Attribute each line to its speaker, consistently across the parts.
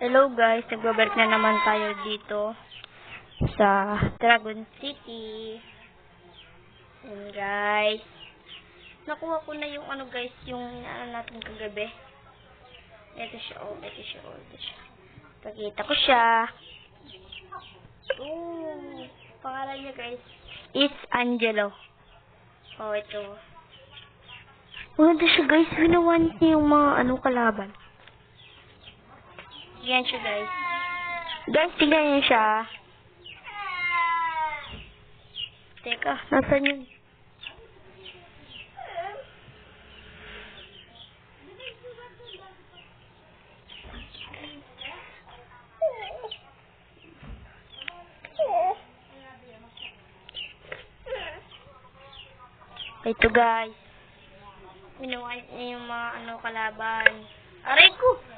Speaker 1: Hello guys, nagbabalik na naman tayo dito sa Dragon City. Yun guys. Nakuha ko na yung guys, yung natin kagabi. Ito siya, ito siya. Pakita ko siya. Pangalan niya guys, it's Angelo. Ito. Maganda siya guys, ginawa niya yung mga kalaban. Yan siya guys. Guys, tingnan niyo siya. Teka, nasan yun? Ito guys. Ginawa niya yung mga kalaban. Aray ko!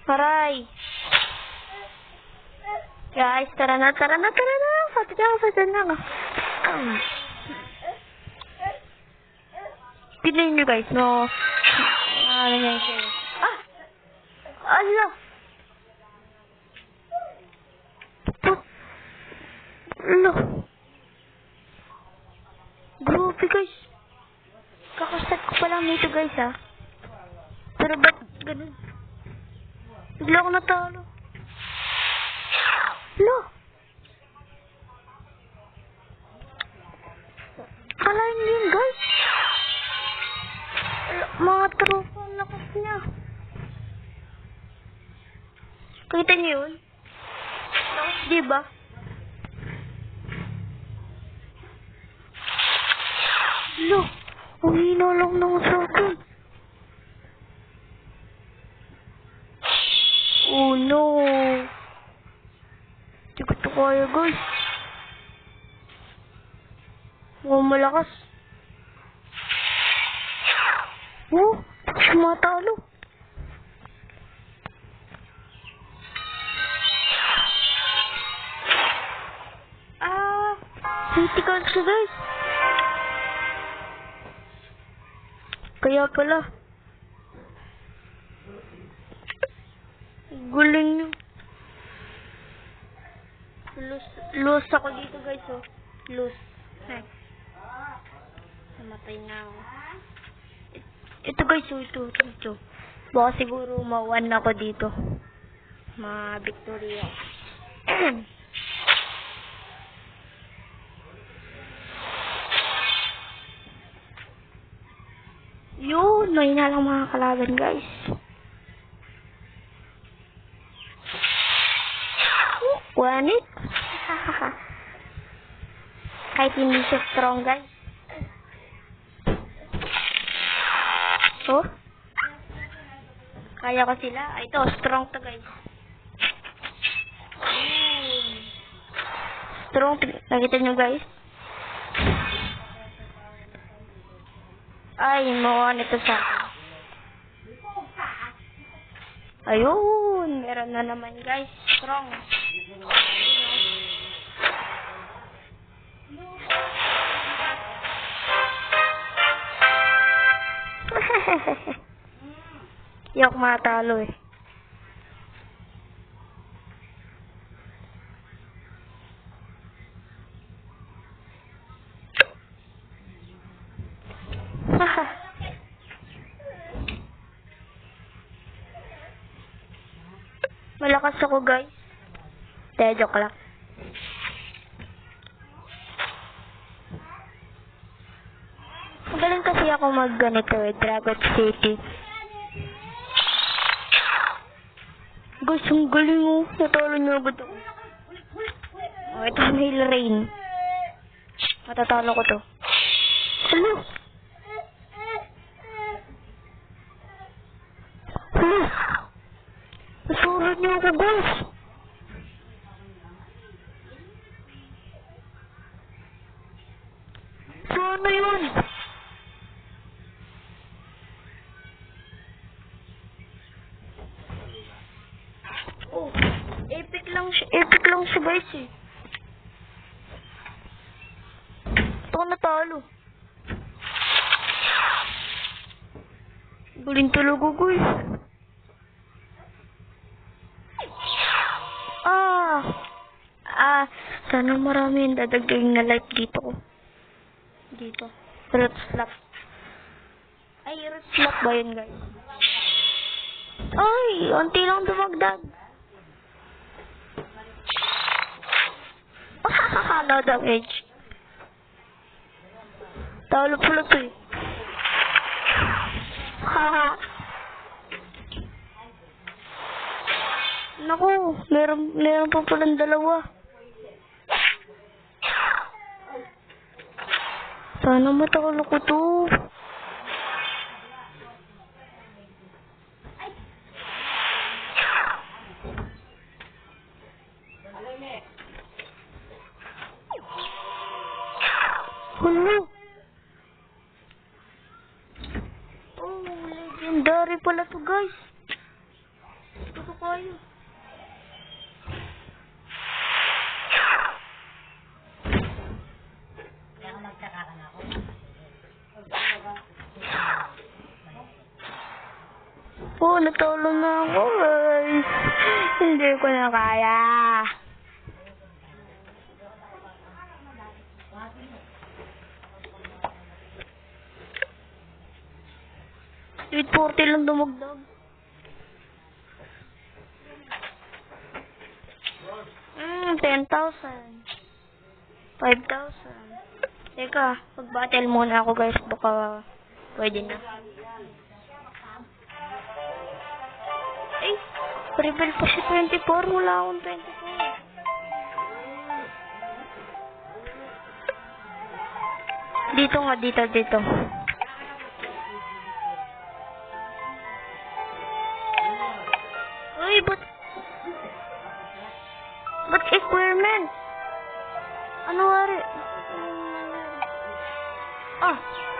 Speaker 1: Aray! Guys, tara na. Fata na. Tignan nyo guys, no? Ano yan siya? Allah! Allah! Grabe guys! Kakastat ko pa lang nito guys Pero ba't ganun? Bigla ako natalo. Lo! Kalahin niyo yun, guys. Mga tropa ang lakas niya. Kita niyo yun? Lakas, diba? Lo! Ang hina lang ng sa akin. Oh no! Hindi ko ito kaya guys. Mukhang malakas. Sumatalo. Critical siya guys. Kaya pala. Guling nyo. Lose ako dito guys Lose. Namatay na ako. Ito guys ito. Baka siguro ma-1 ako dito. Ma-victory ako. Yun, may na lang mga kalaban guys. Wanit. Kahit hindi siya strong guys. Kaya ko sila. Ito, strong to guys. Strong. Nakita nyo guys? Ay, mawan ito sa akin. Ayun, meron na naman guys. Strong. Yok matalo Malakas ako guys. Joke lang. Magaling kasi ako ganito Dragon City. Guys, ang galing natalo niyo ba ito? Ito Hail Rain. Matatalo ko to. Hello? Nasurod niyo ako guys. So ano yun? Epic lang siya guys Ito natalo. Galing talaga guys. Sana marami yung dadagdagang na life dito. Dito. Root slap. Ay, root slap ba yun, guys? Ay, unti lang dumagdag. No damage. Talo pala to eh. Haha. Naku, meron pa palang dalawa. Sana matakalo ko to. Hello. Oh, legendary pala to, guys. Ito kayo. Oh, natalo na ako, guys. Hindi ko na kaya. 840 lang dumagdag. 10,000. 5,000. Teka, mag-battle muna ako, guys. Baka pwede na. Ay, reveal pa si 24. Wala akong 24. Dito nga, dito. Uy, ba't requirement? Ano wari?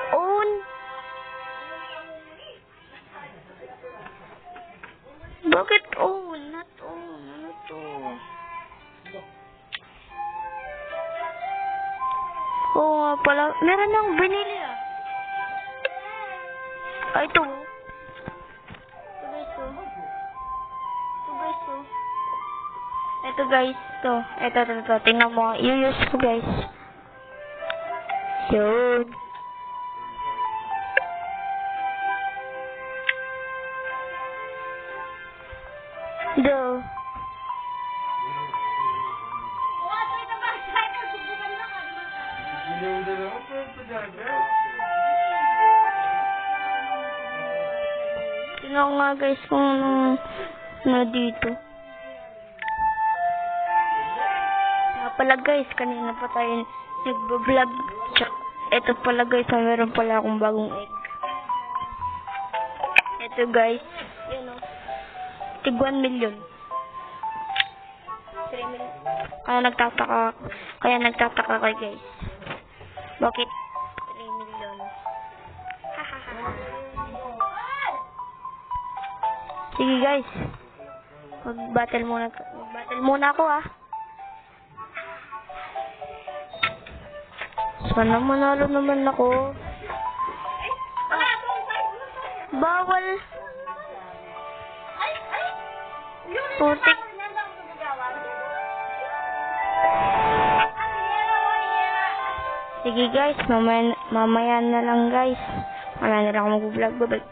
Speaker 1: Own. Bakit own? Not own. Ano to? Oo nga pala. Meron nang binili ito. Ito guys, ito. Tingnan mo. I-use ko guys. Yun. Tingnan ko nga guys kung ano dito. Pala guys, kanina pa tayo nagbablog. Ito pala guys, meron pala akong bagong egg. Ito guys, yun o. Tig 1 million. 3 million. Kaya nagtataka kayo guys. Bakit 3 million? Sige guys. Mag-battle muna ako Sana manalo naman ako. Bawal. Putik. Sige guys, mamaya na lang guys. Wala na lang ako mag-vlog. Bye-bye.